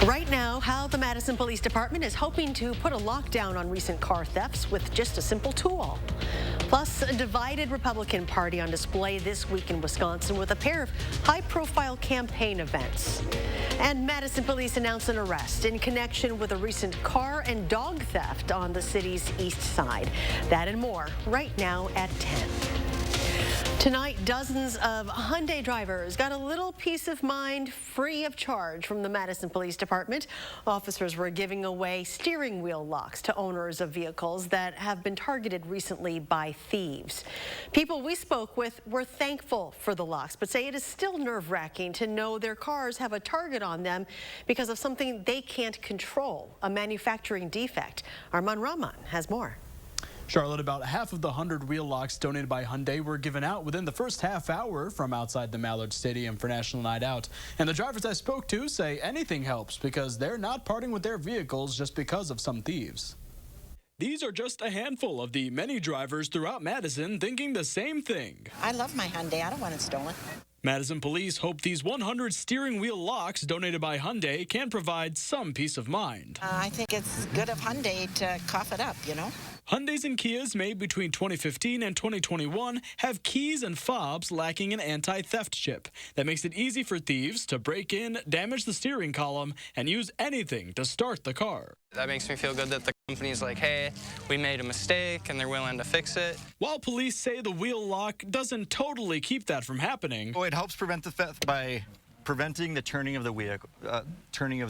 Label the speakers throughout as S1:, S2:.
S1: Right now, how the Madison Police Department is hoping to put a lockdown on recent car thefts with just a simple tool. Plus, a divided Republican Party on display this week in Wisconsin with a pair of high-profile campaign events. And Madison police announced an arrest in connection with a recent car and dog theft on the city's east side. That and more right now at 10. Tonight, dozens of Hyundai drivers got a little peace of mind free of charge from the Madison Police Department. Officers were giving away steering wheel locks to owners of vehicles that have been targeted recently by thieves. People we spoke with were thankful for the locks, but say it is still nerve-wracking to know their cars have a target on them because of something they can't control, a manufacturing defect. Arman Rahman has more.
S2: Charlotte, about half of the 100 wheel locks donated by Hyundai were given out within the first half hour from outside the Mallard Stadium for National Night Out. And the drivers I spoke to say anything helps because they're not parting with their vehicles just because of some thieves. These are just a handful of the many drivers throughout Madison thinking the same thing.
S3: I love my Hyundai. I don't want it stolen.
S2: Madison police hope these 100 steering wheel locks donated by Hyundai can provide some peace of mind.
S3: I think it's good of Hyundai to cough it up, you know.
S2: Hyundais and Kias made between 2015 and 2021 have keys and fobs lacking an anti-theft chip that makes it easy for thieves to break in, damage the steering column, and use anything to start the car.
S4: That makes me feel good that the company's like, hey, we made a mistake and they're willing to fix it.
S2: While police say the wheel lock doesn't totally keep that from happening.
S5: It helps prevent the theft by preventing the turning of the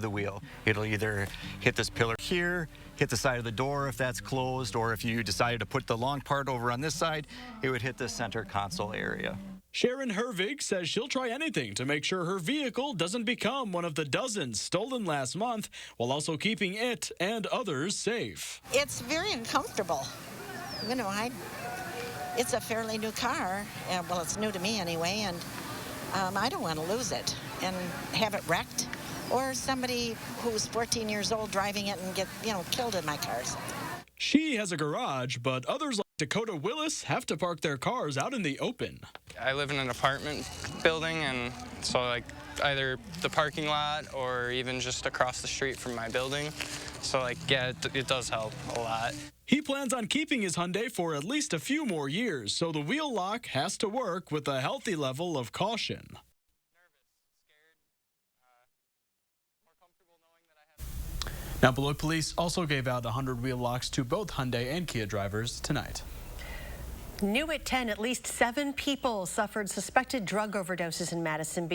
S5: wheel. It'll either hit this pillar here, hit the side of the door if that's closed, or if you decided to put the long part over on this side, it would hit the center console area.
S2: Sharon Hervig says she'll try anything to make sure her vehicle doesn't become one of the dozens stolen last month, while also keeping it and others safe.
S3: It's very uncomfortable. You know, it's a fairly new car. Well, it's new to me anyway, and I don't want to lose it and have it wrecked, or somebody who's 14 years old driving it and get, killed in my car.
S2: She has a garage, but others like Dakota Willis have to park their cars out in the open.
S4: I live in an apartment building, and so like either the parking lot or even just across the street from my building. So like, yeah, it does help a lot.
S2: He plans on keeping his Hyundai for at least a few more years, so the wheel lock has to work with a healthy level of caution. Now, Beloit Police also gave out 100 wheel locks to both Hyundai and Kia drivers tonight.
S1: New at 10, at least 7 people suffered suspected drug overdoses in Madison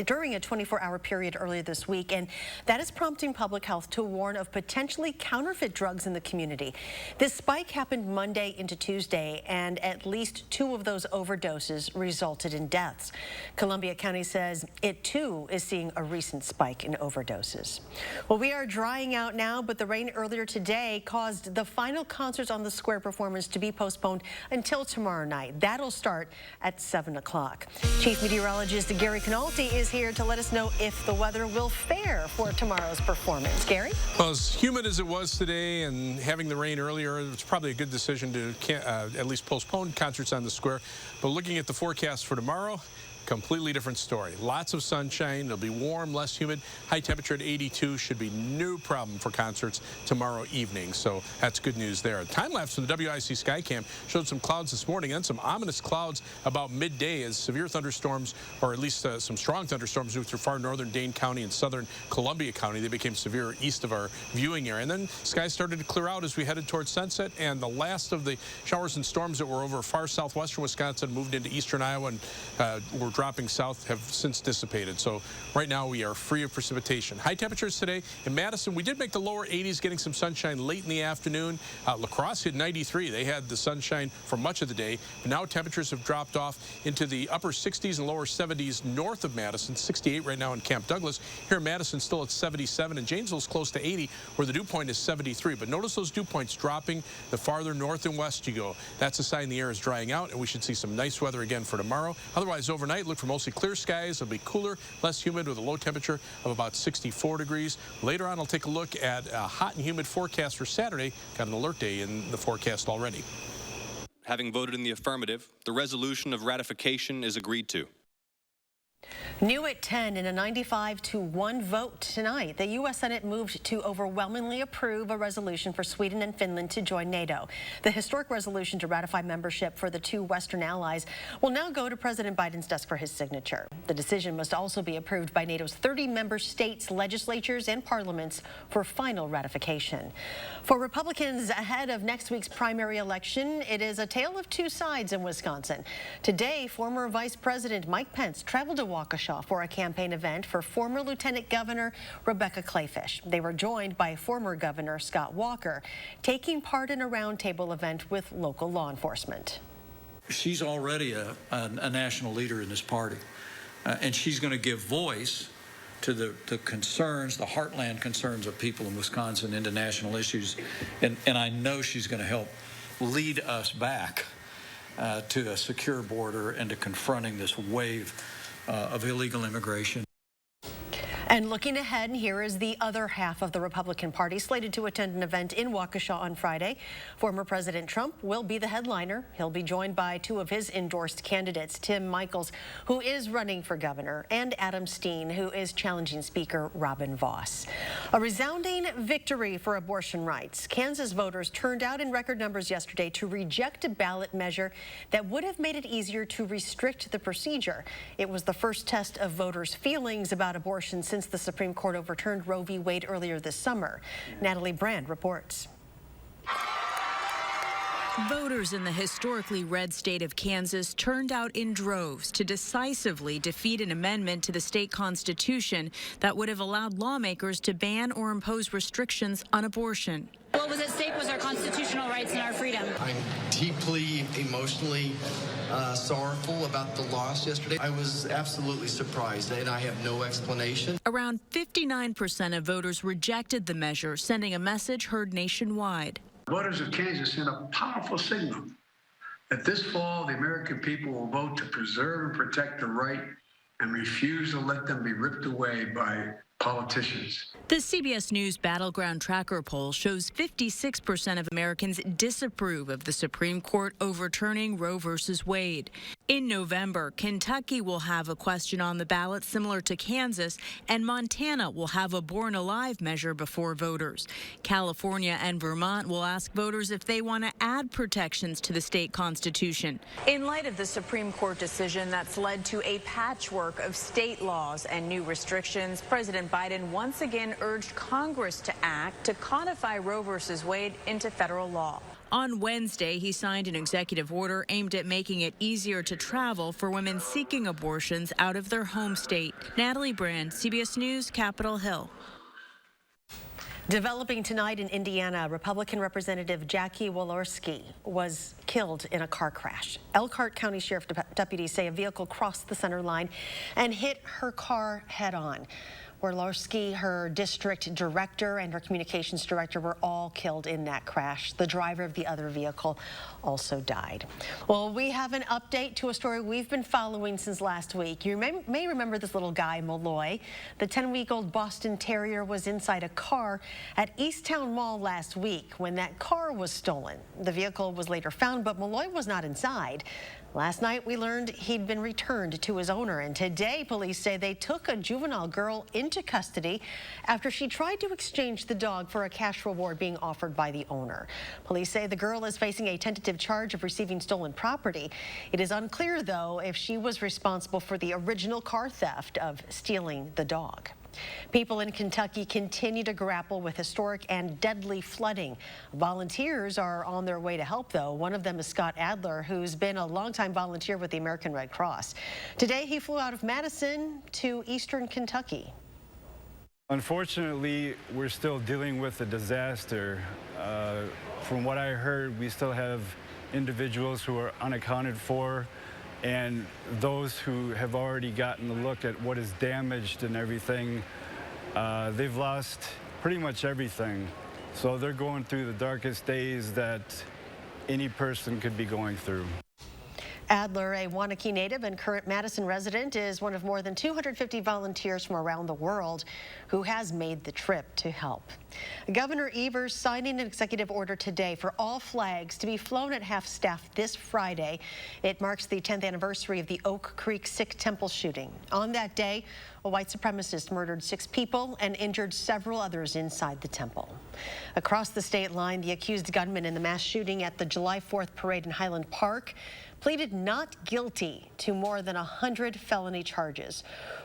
S1: during a 24-hour period earlier this week, and that is prompting public health to warn of potentially counterfeit drugs in the community. This spike happened Monday into Tuesday, and at least 2 of those overdoses resulted in deaths. Columbia County says it too is seeing a recent spike in overdoses. Well, we are drying out now, but the rain earlier today caused the final concerts on the Square performance to be postponed until tomorrow night. That'll start at 7 o'clock. Chief Meteorologist Gary Canalti is here to let us know if the weather will fare for tomorrow's performance. Gary?
S6: Well, as humid as it was today and having the rain earlier, it's probably a good decision to at least postpone concerts on the Square. But looking at the forecast for tomorrow, completely different story. Lots of sunshine. It'll be warm, less humid. High temperature at 82 should be no problem for concerts tomorrow evening. So that's good news there. Time lapse from the WISC Skycam showed some clouds this morning and some ominous clouds about midday as severe thunderstorms, or at least some strong thunderstorms, moved through far northern Dane County and southern Columbia County. They became severe east of our viewing area. And then skies started to clear out as we headed towards sunset, and the last of the showers and storms that were over far southwestern Wisconsin moved into eastern Iowa and were dropping south have since dissipated. So right now we are free of precipitation. High temperatures today in Madison. We did make the lower 80s, getting some sunshine late in the afternoon. La Crosse hit 93. They had the sunshine for much of the day, but now temperatures have dropped off into the upper 60s and lower 70s north of Madison. 68 right now in Camp Douglas. Here in Madison still at 77, and Janesville's close to 80, where the dew point is 73. But notice those dew points dropping the farther north and west you go. That's a sign the air is drying out, and we should see some nice weather again for tomorrow. Otherwise, overnight, look for mostly clear skies. It'll be cooler, less humid, with a low temperature of about 64 degrees. Later on, I'll take a look at a hot and humid forecast for Saturday. Got an alert day in the forecast already.
S7: Having voted in the affirmative, the resolution of ratification is agreed to.
S1: New at 10 in a 95-1 vote tonight, the U.S. Senate moved to overwhelmingly approve a resolution for Sweden and Finland to join NATO. The historic resolution to ratify membership for the two Western allies will now go to President Biden's desk for his signature. The decision must also be approved by NATO's 30 member states, legislatures, and parliaments for final ratification. For Republicans ahead of next week's primary election, it is a tale of two sides in Wisconsin. Today, former Vice President Mike Pence traveled to Waukesha for a campaign event for former Lieutenant Governor Rebecca Kleefisch. They were joined by former Governor Scott Walker, taking part in a roundtable event with local law enforcement.
S7: She's already a national leader in this party, and she's going to give voice to the concerns, the heartland concerns of people in Wisconsin into national issues, and I know she's going to help lead us back to a secure border and to confronting this wave of illegal immigration.
S1: And looking ahead, here is the other half of the Republican Party slated to attend an event in Waukesha on Friday. Former President Trump will be the headliner. He'll be joined by two of his endorsed candidates, Tim Michels, who is running for governor, and Adam Steen, who is challenging Speaker Robin Vos. A resounding victory for abortion rights. Kansas voters turned out in record numbers yesterday to reject a ballot measure that would have made it easier to restrict the procedure. It was the first test of voters' feelings about abortion since the Supreme Court overturned Roe v. Wade earlier this summer. Natalie Brand reports.
S8: Voters in the historically red state of Kansas turned out in droves to decisively defeat an amendment to the state constitution that would have allowed lawmakers to ban or impose restrictions on abortion.
S9: What was at stake was our constitutional rights and our freedom.
S10: I'm deeply emotionally sorrowful about the loss yesterday. I was absolutely surprised, and I have no explanation.
S8: Around 59% of voters rejected the measure, sending a message heard nationwide.
S11: Voters of Kansas sent a powerful signal that this fall the American people will vote to preserve and protect the right and refuse to let them be ripped away by politicians.
S8: The CBS News Battleground Tracker poll shows 56% of Americans disapprove of the Supreme Court overturning Roe v. Wade. In November, Kentucky will have a question on the ballot similar to Kansas, and Montana will have a Born Alive measure before voters. California and Vermont will ask voters if they want to add protections to the state constitution.
S12: In light of the Supreme Court decision that's led to a patchwork of state laws and new restrictions, President Biden once again urged Congress to act to codify Roe v. Wade into federal law.
S8: On Wednesday, he signed an executive order aimed at making it easier to travel for women seeking abortions out of their home state. Natalie Brand, CBS News, Capitol Hill.
S1: Developing tonight in Indiana, Republican Representative Jackie Walorski was killed in a car crash. Elkhart County Sheriff deputies say a vehicle crossed the center line and hit her car head-on. Walorski, her district director, and her communications director were all killed in that crash. The driver of the other vehicle also died. Well, we have an update to a story we've been following since last week. You may remember this little guy, Malloy. The 10-week-old Boston Terrier was inside a car at Easttown Mall last week when that car was stolen. The vehicle was later found, but Malloy was not inside. Last night, we learned he'd been returned to his owner, and today police say they took a juvenile girl into custody after she tried to exchange the dog for a cash reward being offered by the owner. Police say the girl is facing a tentative charge of receiving stolen property. It is unclear, though, if she was responsible for the original car theft of stealing the dog. People in Kentucky continue to grapple with historic and deadly flooding. Volunteers are on their way to help, though. One of them is Scott Adler, who's been a longtime volunteer with the American Red Cross. Today, he flew out of Madison to eastern Kentucky.
S13: Unfortunately, we're still dealing with a disaster. From what I heard, we still have individuals who are unaccounted for, and those who have already gotten a look at what is damaged and everything, they've lost pretty much everything. So they're going through the darkest days that any person could be going through.
S1: Adler, a Waunakee native and current Madison resident, is one of more than 250 volunteers from around the world who has made the trip to help. Governor Evers signing an executive order today for all flags to be flown at half-staff this Friday. It marks the 10th anniversary of the Oak Creek Sikh temple shooting. On that day, a white supremacist murdered 6 people and injured several others inside the temple. Across the state line, the accused gunman in the mass shooting at the July 4th parade in Highland Park pleaded not guilty to more than 100 felony charges.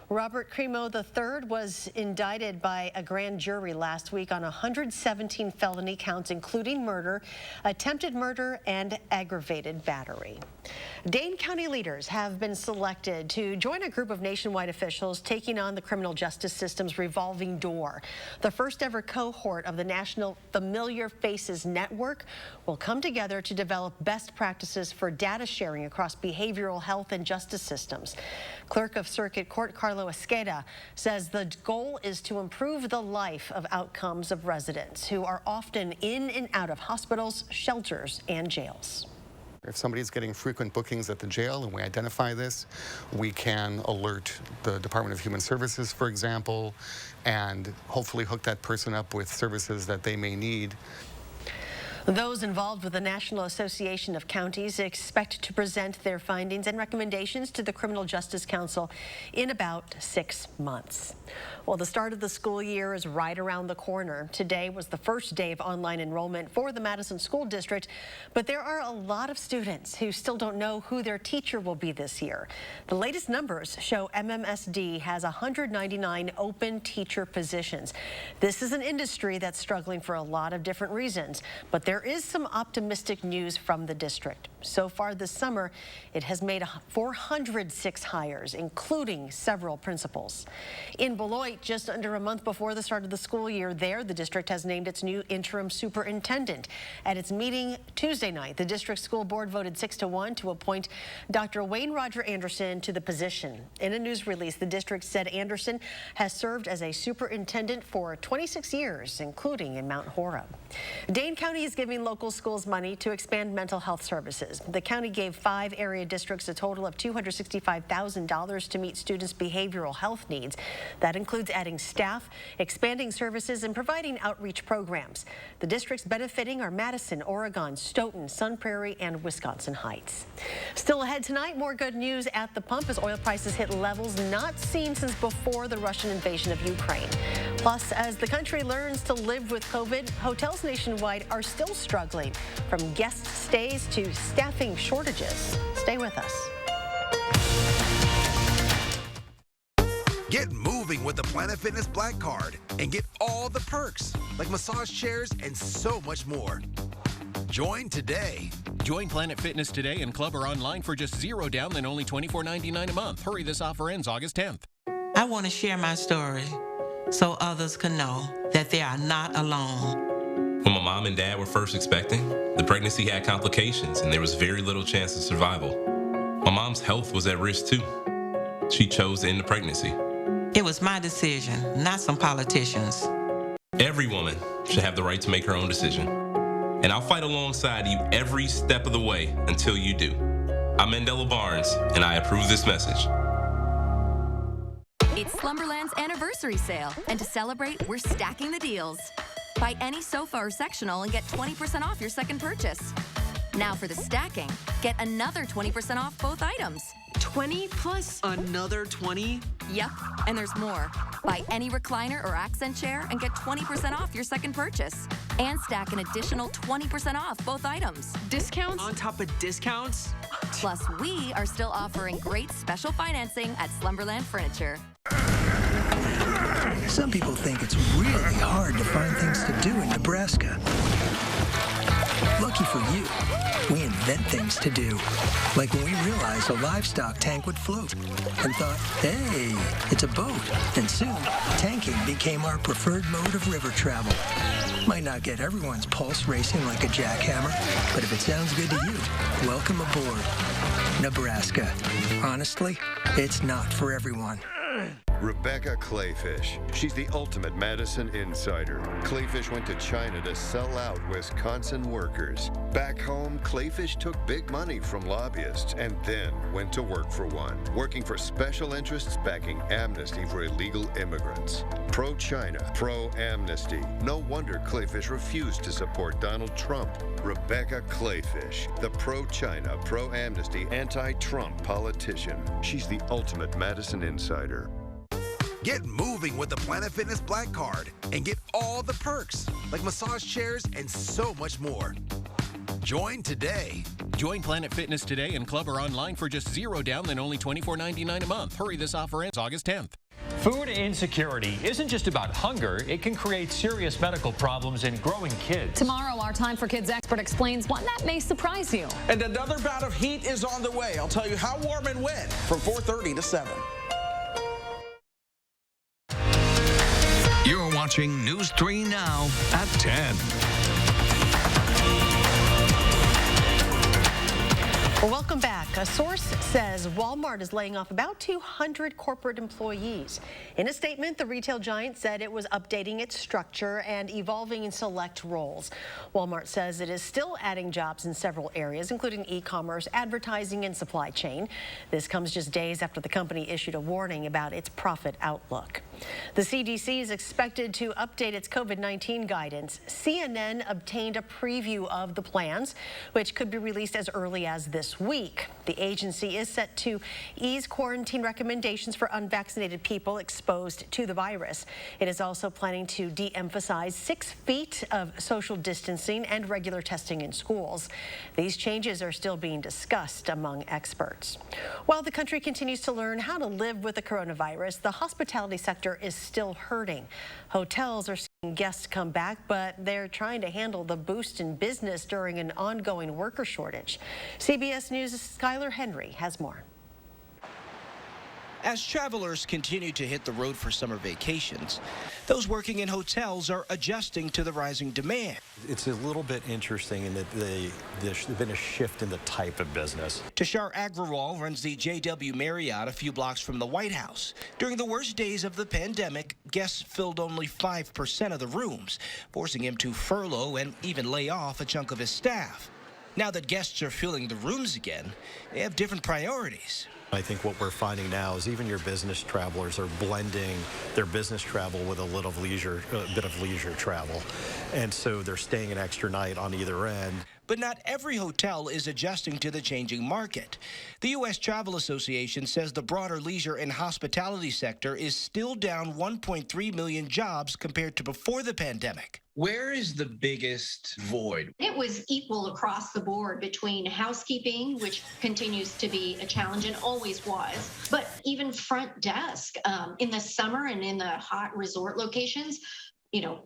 S1: Robert Cremo III was indicted by a grand jury last week on 117 felony counts, including murder, attempted murder, and aggravated battery. Dane County leaders have been selected to join a group of nationwide officials taking on the criminal justice system's revolving door. The first ever cohort of the National Familiar Faces Network will come together to develop best practices for data sharing across behavioral health and justice systems. Clerk of Circuit Court Carlo Esqueda says the goal is to improve the life of outcomes of residents who are often in and out of hospitals, shelters, and jails.
S14: If somebody's getting frequent bookings at the jail and we identify this, we can alert the Department of Human Services, for example, and hopefully hook that person up with services that they may need.
S1: Those involved with the National Association of Counties expect to present their findings and recommendations to the Criminal Justice Council in about 6 months. Well, the start of the school year is right around the corner. Today was the first day of online enrollment for the Madison School District, but there are a lot of students who still don't know who their teacher will be this year. The latest numbers show MMSD has 199 open teacher positions. This is an industry that's struggling for a lot of different reasons, but there is some optimistic news from the district. So far this summer, it has made 406 hires, including several principals. In Beloit, just under a month before the start of the school year there, the district has named its new interim superintendent. At its meeting Tuesday night, the district school board voted 6-1 to appoint Dr. Wayne Roger Anderson to the position. In a news release, the district said Anderson has served as a superintendent for 26 years, including in Mount Horeb. Dane County is giving local schools money to expand mental health services. The county gave 5 area districts a total of $265,000 to meet students' behavioral health needs. That includes adding staff, expanding services, and providing outreach programs. The districts benefiting are Madison, Oregon, Stoughton, Sun Prairie, and Wisconsin Heights. Still ahead tonight, more good news at the pump as oil prices hit levels not seen since before the Russian invasion of Ukraine. Plus, as the country learns to live with COVID, hotels nationwide are still struggling, from guest stays to staffing shortages. Stay with us.
S15: Get moving with the Planet Fitness Black Card and get all the perks like massage chairs and so much more. Join today.
S16: Join Planet Fitness today and club or online for just $0 down and only $24.99 a month. Hurry, this offer ends August 10th.
S17: I want to share my story so others can know that they are not alone.
S18: When my mom and dad were first expecting, the pregnancy had complications and there was very little chance of survival. My mom's health was at risk too. She chose to end the pregnancy.
S17: It was my decision, not some politicians.
S18: Every woman should have the right to make her own decision. And I'll fight alongside you every step of the way until you do. I'm Mandela Barnes, and I approve this message.
S19: It's Slumberland's anniversary sale, and to celebrate, we're stacking the deals. Buy any sofa or sectional and get 20% off your second purchase. Now for the stacking, get another 20% off both items.
S20: 20 plus another 20?
S19: Yep, and there's more. Buy any recliner or accent chair and get 20% off your second purchase. And stack an additional 20% off both items.
S20: Discounts? On top of discounts?
S19: Plus, we are still offering great special financing at Slumberland Furniture.
S21: Some people think it's really hard to find things to do in Nebraska. Lucky for you, we invent things to do. Like when we realized a livestock tank would float and thought, hey, it's a boat. And soon, tanking became our preferred mode of river travel. Might not get everyone's pulse racing like a jackhammer, but if it sounds good to you, welcome aboard. Nebraska. Honestly, it's not for everyone.
S5: Rebecca Clayfish. She's the ultimate Madison insider. Clayfish went to China to sell out Wisconsin workers. Back home, Clayfish took big money from lobbyists and then went to work for one, working for special interests backing amnesty for illegal immigrants. Pro-China, pro-amnesty. No wonder Clayfish refused to support Donald Trump. Rebecca Clayfish, the pro-China, pro-amnesty, anti-Trump politician. She's the ultimate Madison insider.
S15: Get moving with the Planet Fitness Black Card and get all the perks, like massage chairs and so much more. Join today.
S16: Join Planet Fitness today and club or online for just $0 down, then only $24.99 a month. Hurry, this offer ends August 10th.
S22: Food insecurity isn't just about hunger. It can create serious medical problems in growing kids.
S23: Tomorrow, our Time for Kids expert explains why that may surprise you.
S24: And another bout of heat is on the way. I'll tell you how warm and when from 4:30 to 7.
S25: You're watching News 3 Now at 10.
S1: Well, welcome back. A source says Walmart is laying off about 200 corporate employees. In a statement, the retail giant said it was updating its structure and evolving in select roles. Walmart says it is still adding jobs in several areas, including e-commerce, advertising, and supply chain. This comes just days after the company issued a warning about its profit outlook. The CDC is expected to update its COVID-19 guidance. CNN obtained a preview of the plans, which could be released as early as this week. The agency is set to ease quarantine recommendations for unvaccinated people exposed to the virus. It is also planning to de-emphasize 6 feet of social distancing and regular testing in schools. These changes are still being discussed among experts. While the country continues to learn how to live with the coronavirus, the hospitality sector is still hurting. Hotels are seeing guests come back, but they're trying to handle the boost in business during an ongoing worker shortage. CBS News' Skylar Henry has more.
S26: As travelers continue to hit the road for summer vacations, those working in hotels are adjusting to the rising demand.
S27: It's a little bit interesting in that there's been a shift in the type of business.
S26: Tushar Agrawal runs the JW Marriott a few blocks from the White House. During the worst days of the pandemic, guests filled only 5% of the rooms, forcing him to furlough and even lay off a chunk of his staff. Now that guests are filling the rooms again, they have different priorities.
S27: I think what we're finding now is even your business travelers are blending their business travel with a bit of leisure travel. And so they're staying an extra night on either end.
S26: But not every hotel is adjusting to the changing market. The U.S. Travel Association says the broader leisure and hospitality sector is still down 1.3 million jobs compared to before the pandemic.
S28: Where is the biggest void?
S29: It was equal across the board between housekeeping, which continues to be a challenge and always was, but even front desk in the summer and in the hot resort locations.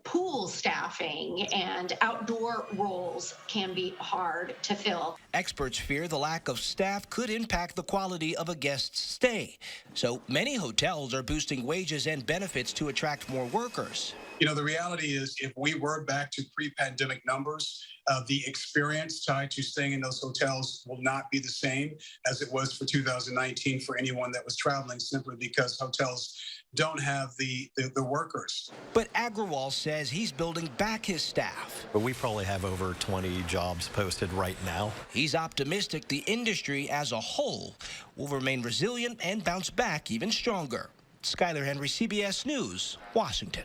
S29: Pool staffing and outdoor roles can be hard to fill.
S26: Experts fear the lack of staff could impact the quality of a guest's stay. So many hotels are boosting wages and benefits to attract more workers.
S30: The reality is if we were back to pre-pandemic numbers, the experience tied to staying in those hotels will not be the same as it was for 2019 for anyone that was traveling, simply because hotels don't have the workers.
S26: But Agrawal says he's building back his staff.
S27: But we probably have over 20 jobs posted right now.
S26: He's optimistic the industry as a whole will remain resilient and bounce back even stronger. Skylar Henry, CBS News, Washington.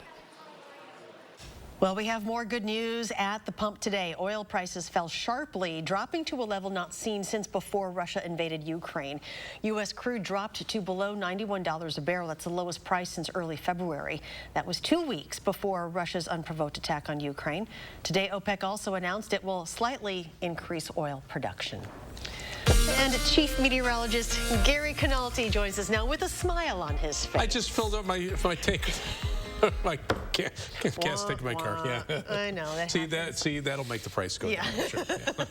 S1: Well, we have more good news at the pump today. Oil prices fell sharply, dropping to a level not seen since before Russia invaded Ukraine. U.S. crude dropped to below $91 a barrel. That's the lowest price since early February. That was 2 weeks before Russia's unprovoked attack on Ukraine. Today, OPEC also announced it will slightly increase oil production. And Chief Meteorologist Gary Canalti joins us now with a smile on his face.
S6: I just filled up my tank. My Can't stick my car. Yeah.
S1: I know.
S6: That'll make the price go
S1: Yeah.
S6: down. Sure. Yeah.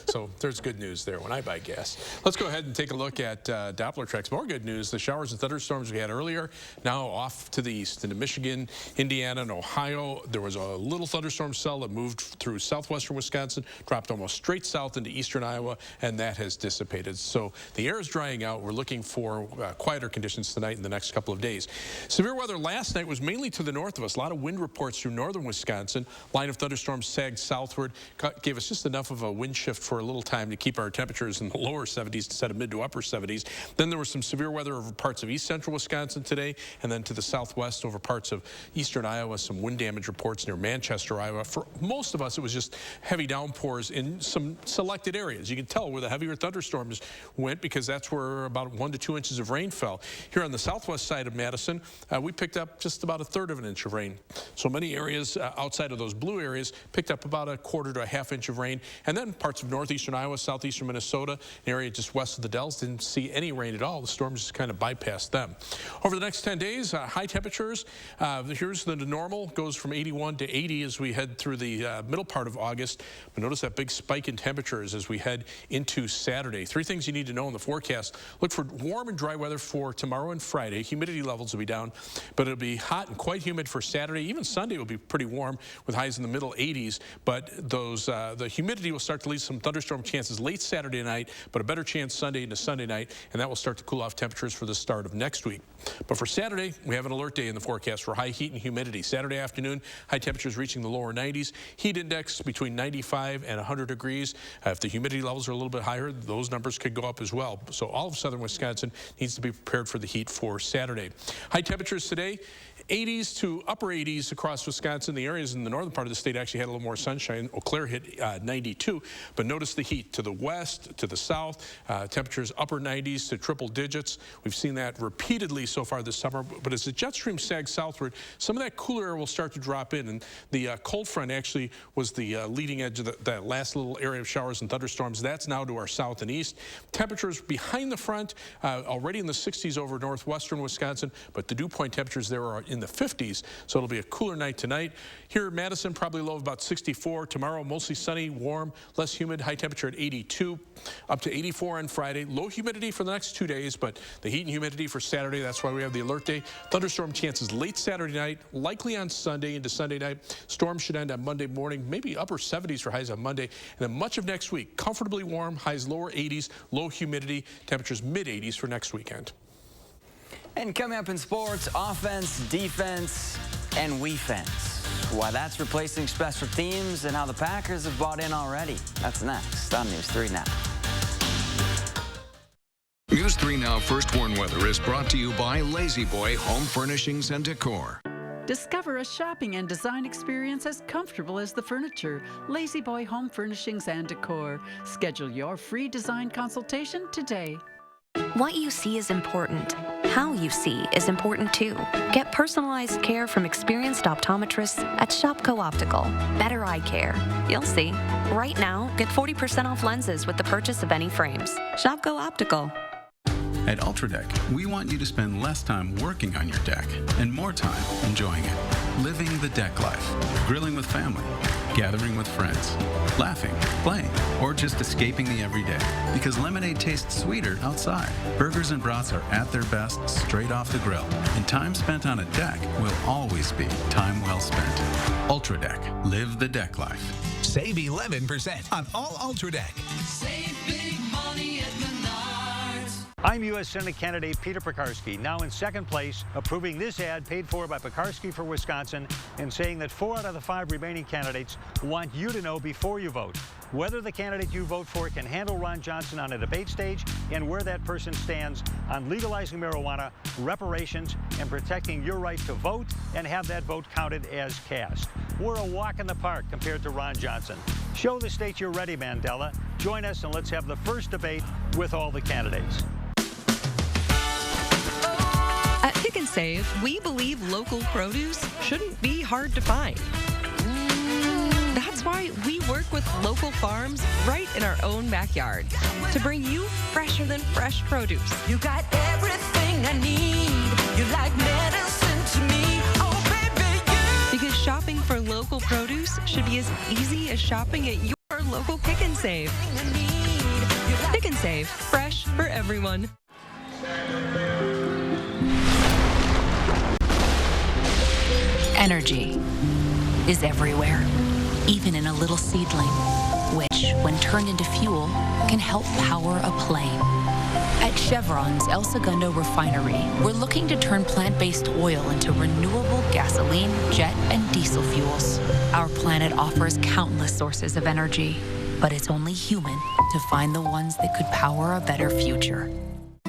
S6: So there's good news there when I buy gas. Let's go ahead and take a look at Doppler tracks. More good news. The showers and thunderstorms we had earlier now off to the east into Michigan, Indiana, and Ohio. There was a little thunderstorm cell that moved through southwestern Wisconsin, dropped almost straight south into eastern Iowa, and that has dissipated. So the air is drying out. We're looking for quieter conditions tonight and the next couple of days. Severe weather last night was mainly to the north of us. A lot of wind reports through northern Wisconsin. Line of thunderstorms sagged southward, gave us just enough of a wind shift for a little time to keep our temperatures in the lower 70s instead of mid to upper 70s. Then there was some severe weather over parts of east central Wisconsin today, and then to the southwest over parts of eastern Iowa, some wind damage reports near Manchester, Iowa. For most of us, it was just heavy downpours in some selected areas. You can tell where the heavier thunderstorms went because that's where about 1 to 2 inches of rain fell. Here on the southwest side of Madison, we picked up just about 1/3 of an inch of rain. So many areas outside of those blue areas picked up about 1/4 to 1/2 inch of rain. And then parts of northeastern Iowa, southeastern Minnesota, an area just west of the Dells didn't see any rain at all. The storms just kind of bypassed them. Over the next 10 days, high temperatures. Here's the normal, goes from 81 to 80 as we head through the middle part of August. But notice that big spike in temperatures as we head into Saturday. 3 things you need to know in the forecast. Look for warm and dry weather for tomorrow and Friday. Humidity levels will be down, but it'll be hot and quite humid for Saturday. Even Sunday will be pretty warm with highs in the middle 80s. But those the humidity will start to leave some thunderstorm chances late Saturday night, but a better chance Sunday into Sunday night, and that will start to cool off temperatures for the start of next week. But for Saturday, we have an alert day in the forecast for high heat and humidity. Saturday afternoon, high temperatures reaching the lower 90s. Heat index between 95 and 100 degrees. If the humidity levels are a little bit higher, those numbers could go up as well. So all of southern Wisconsin needs to be prepared for the heat for Saturday. High temperatures today, 80s to upper 80s across Wisconsin. The areas in the northern part of the state actually had a little more sunshine. Eau Claire hit 92, but notice the heat to the west, to the south. Temperatures upper 90s to triple digits. We've seen that repeatedly so far this summer, but as the jet stream sags southward, some of that cooler air will start to drop in, and the cold front actually was the leading edge of that last little area of showers and thunderstorms. That's now to our south and east. Temperatures behind the front already in the 60s over northwestern Wisconsin, but the dew point temperatures there are in the 50s, so it'll be a cooler night tonight. Here in Madison, probably low of about 64. Tomorrow, mostly sunny, warm, less humid, high temperature at 82, up to 84 on Friday. Low humidity for the next 2 days, but the heat and humidity for Saturday, that's why we have the alert day. Thunderstorm chances late Saturday night, likely on Sunday into Sunday night. Storms should end on Monday morning, maybe upper 70s for highs on Monday. And then much of next week, comfortably warm, highs lower 80s, low humidity, temperatures mid-80s for next weekend.
S2: And coming up in sports, offense, defense, and we-fence. Why that's replacing special teams and how the Packers have bought in already. That's next on News 3 Now.
S25: News 3 Now First Warn Weather is brought to you by Lazy Boy Home Furnishings and Decor.
S3: Discover a shopping and design experience as comfortable as the furniture. Lazy Boy Home Furnishings and Decor. Schedule your free design consultation today.
S4: What you see is important. How you see is important too. Get personalized care from experienced optometrists at Shopco Optical. Better eye care. You'll see. Right now, get 40% off lenses with the purchase of any frames. Shopco Optical.
S7: At UltraDeck, we want you to spend less time working on your deck and more time enjoying it. Living the deck life. Grilling with family. Gathering with friends. Laughing, playing, or just escaping the everyday. Because lemonade tastes sweeter outside. Burgers and brats are at their best straight off the grill. And time spent on a deck will always be time well spent. UltraDeck. Live the deck life.
S8: Save 11% on all UltraDeck.
S9: Save big money at Menards.
S22: I'm U.S. Senate candidate Peter Pekarsky, now in second place, approving this ad paid for by Pekarsky for Wisconsin and saying that 4 out of the 5 remaining candidates want you to know before you vote whether the candidate you vote for can handle Ron Johnson on a debate stage and where that person stands on legalizing marijuana, reparations, and protecting your right to vote and have that vote counted as cast. We're a walk in the park compared to Ron Johnson. Show the state you're ready, Mandela. Join us and let's have the first debate with all the candidates.
S10: At Pick and Save, we believe local produce shouldn't be hard to find. That's why we work with local farms right in our own backyard to bring you fresher than fresh produce.
S9: You got everything I need. You like medicine to me. Oh, baby, you.
S10: local produce should be as easy as shopping at your local Pick and Save. Pick and Save, fresh for everyone.
S5: Energy is everywhere, even in a little seedling, which, when turned into fuel, can help power a plane. At Chevron's El Segundo refinery, we're looking to turn plant-based oil into renewable gasoline, jet, and diesel fuels. Our planet offers countless sources of energy, but it's only human to find the ones that could power a better future.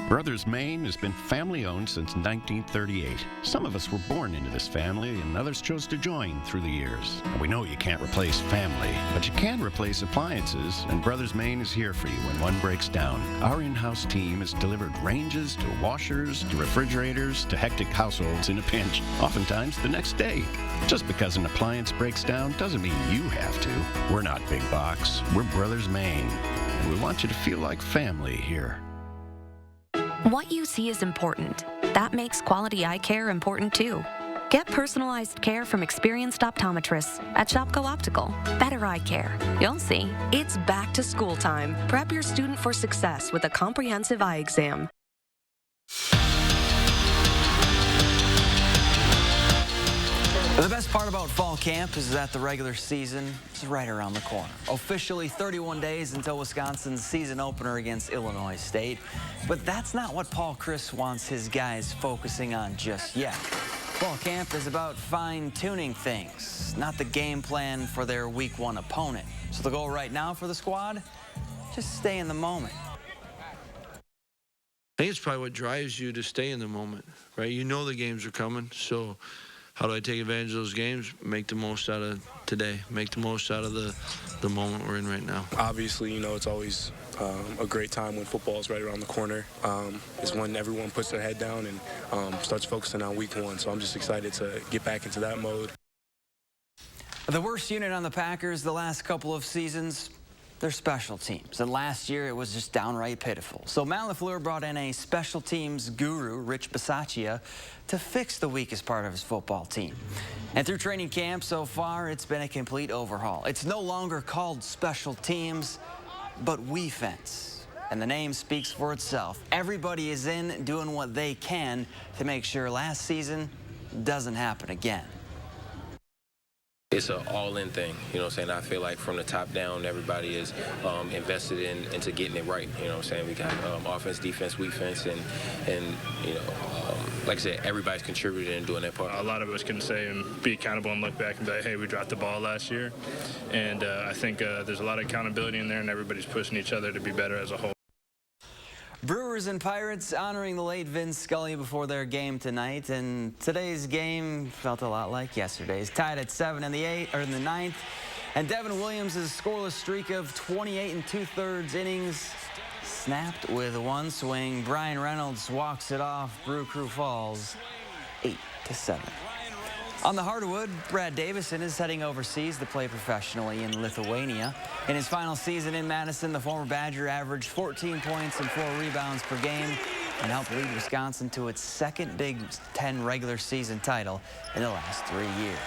S11: Brothers Maine has been family-owned since 1938. Some of us were born into this family, and others chose to join through the years. And we know you can't replace family, but you can replace appliances, and Brothers Maine is here for you when one breaks down. Our in-house team has delivered ranges to washers to refrigerators to hectic households in a pinch, oftentimes the next day. Just because an appliance breaks down doesn't mean you have to. We're not big box. We're Brothers Maine, and we want you to feel like family here.
S4: What you see is important. That makes quality eye care important too. Get personalized care from experienced optometrists at Shopko Optical. Better eye care. You'll see. It's back to school time. Prep your student for success with a comprehensive eye exam.
S2: The best part about fall camp is that the regular season is right around the corner. Officially 31 days until Wisconsin's season opener against Illinois State. But that's not what Paul Chryst wants his guys focusing on just yet. Fall camp is about fine-tuning things, not the game plan for their week one opponent. So the goal right now for the squad, just stay in the moment.
S12: I think it's probably what drives you to stay in the moment, right? You know the games are coming, so how do I take advantage of those games? Make the most out of today. Make the most out of the moment we're in right now.
S13: Obviously, you know, it's always a great time when football is right around the corner. It's when everyone puts their head down and starts focusing on week one. So I'm just excited to get back into that mode.
S2: The worst unit on the Packers the last couple of seasons, they're special teams. And last year, it was just downright pitiful. So Matt LaFleur brought in a special teams guru, Rich Bisaccia, to fix the weakest part of his football team. And through training camp so far, it's been a complete overhaul. It's no longer called special teams, but WeFence. And the name speaks for itself. Everybody is in doing what they can to make sure last season doesn't happen again.
S14: It's an all-in thing, you know what I'm saying? I feel like from the top down, everybody is invested into getting it right, you know what I'm saying? We got offense, defense, WeFence, and you know, like I said, everybody's contributed in doing that part.
S17: A lot of us can say and be accountable and look back and be like, hey, we dropped the ball last year. And I think there's a lot of accountability in there, and everybody's pushing each other to be better as a whole.
S2: Brewers and Pirates honoring the late Vince Scully before their game tonight, and today's game felt a lot like yesterday's. Tied at 7 in the ninth, and Devin Williams' scoreless streak of 28 2/3 innings snapped with one swing. Brian Reynolds walks it off. Brew Crew falls 8-7. On the hardwood, Brad Davison is heading overseas to play professionally in Lithuania. In his final season in Madison, the former Badger averaged 14 points and 4 rebounds per game and helped lead Wisconsin to its second Big Ten regular season title in the last 3 years.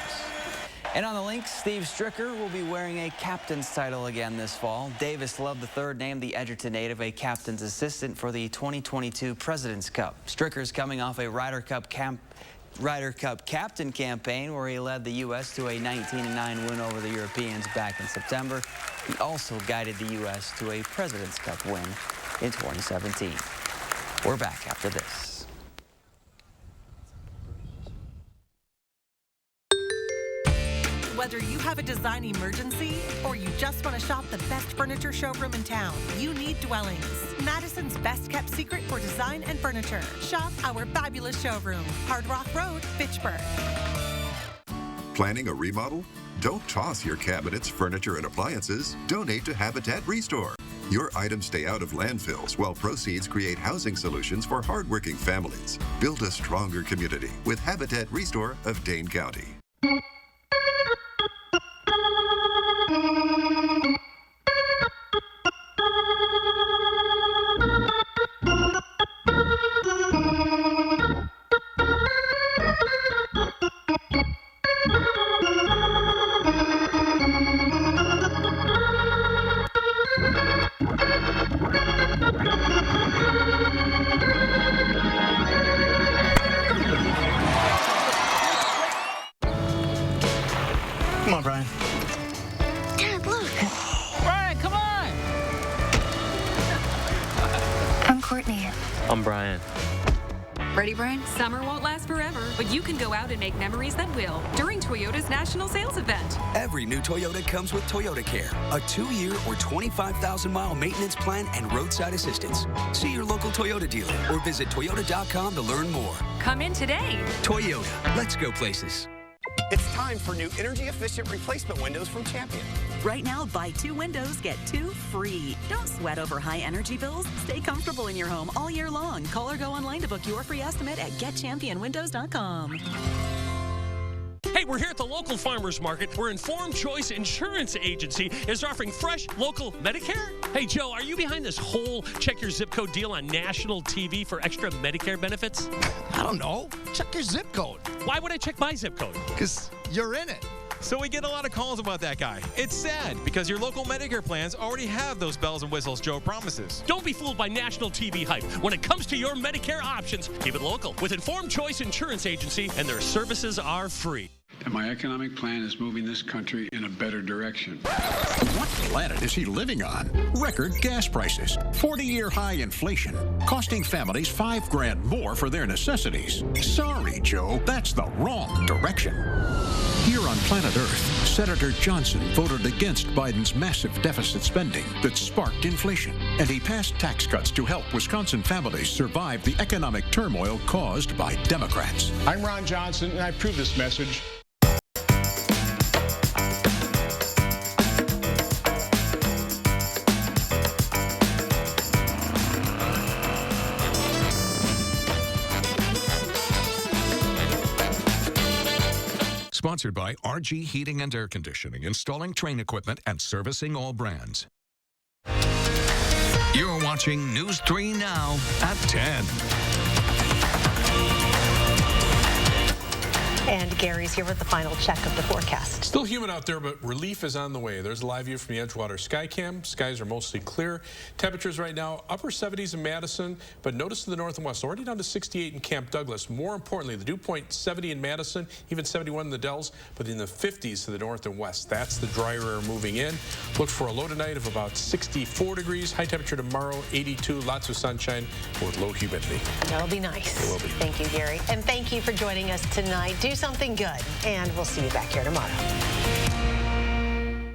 S2: And on the Lynx, Steve Stricker will be wearing a captain's title again this fall. Davis Love III named the Edgerton native a captain's assistant for the 2022 President's Cup. Stricker's coming off a Ryder Cup captain campaign where he led the U.S. to a 19-9 win over the Europeans back in September. He also guided the U.S. to a President's Cup win in 2017. We're back after this.
S18: Whether you have a design emergency or you just want to shop the best furniture showroom in town, you need Dwellings, Madison's best kept secret for design and furniture. Shop our fabulous showroom, Hard Rock Road, Fitchburg.
S19: Planning a remodel? Don't toss your cabinets, furniture, and appliances. Donate to Habitat Restore. Your items stay out of landfills while proceeds create housing solutions for hardworking families. Build a stronger community with Habitat Restore of Dane County.
S15: Come on, Brian.
S16: Dad, look.
S20: Brian, come on.
S16: I'm Courtney.
S15: I'm Brian.
S21: Ready, Brian? Summer won't last forever, but you can go out and make memories that will during Toyota's National Sales Event.
S23: Every new Toyota comes with Toyota Care, a 2-year or 25,000-mile maintenance plan and roadside assistance. See your local Toyota dealer or visit toyota.com to learn more.
S21: Come in today.
S23: Toyota, let's go places.
S24: It's time for new energy-efficient replacement windows from Champion.
S27: Right now, buy 2 windows, get 2 free. Don't sweat over high energy bills. Stay comfortable in your home all year long. Call or go online to book your free estimate at getchampionwindows.com.
S28: Hey, we're here at the local farmers market where Informed Choice Insurance Agency is offering fresh local Medicare. Hey, Joe, are you behind this whole check your zip code deal on national TV for extra Medicare benefits?
S29: I don't know. Check your zip code.
S28: Why would I check my zip code?
S29: Because you're in it.
S30: So we get a lot of calls about that guy. It's sad because your local Medicare plans already have those bells and whistles Joe promises.
S28: Don't be fooled by national TV hype. When it comes to your Medicare options, keep it local with Informed Choice Insurance Agency, and their services are free.
S31: And my economic plan is moving this country in a better direction.
S32: What planet is he living on? Record gas prices, 40-year high inflation, costing families $5,000 more for their necessities. Sorry, Joe, that's the wrong direction. Here on planet Earth, Senator Johnson voted against Biden's massive deficit spending that sparked inflation, and he passed tax cuts to help Wisconsin families survive the economic turmoil caused by Democrats.
S33: I'm Ron Johnson, and I approve this message.
S25: Sponsored by RG Heating and Air Conditioning, installing train equipment and servicing all brands. You're watching News 3 Now at 10.
S1: And Gary's here with the final check of the forecast.
S6: Still humid out there, but relief is on the way. There's a live view from the Edgewater Skycam. Skies are mostly clear. Temperatures right now, upper 70s in Madison, but notice to the north and west, already down to 68 in Camp Douglas. More importantly, the dew point 70 in Madison, even 71 in the Dells, but in the 50s to the north and west. That's the dry air moving in. Look for a low tonight of about 64 degrees. High temperature tomorrow, 82. Lots of sunshine with low humidity.
S1: That'll be nice.
S6: It will be.
S1: Thank you, Gary. And thank you for joining us tonight. Do something good, and we'll see you back here tomorrow.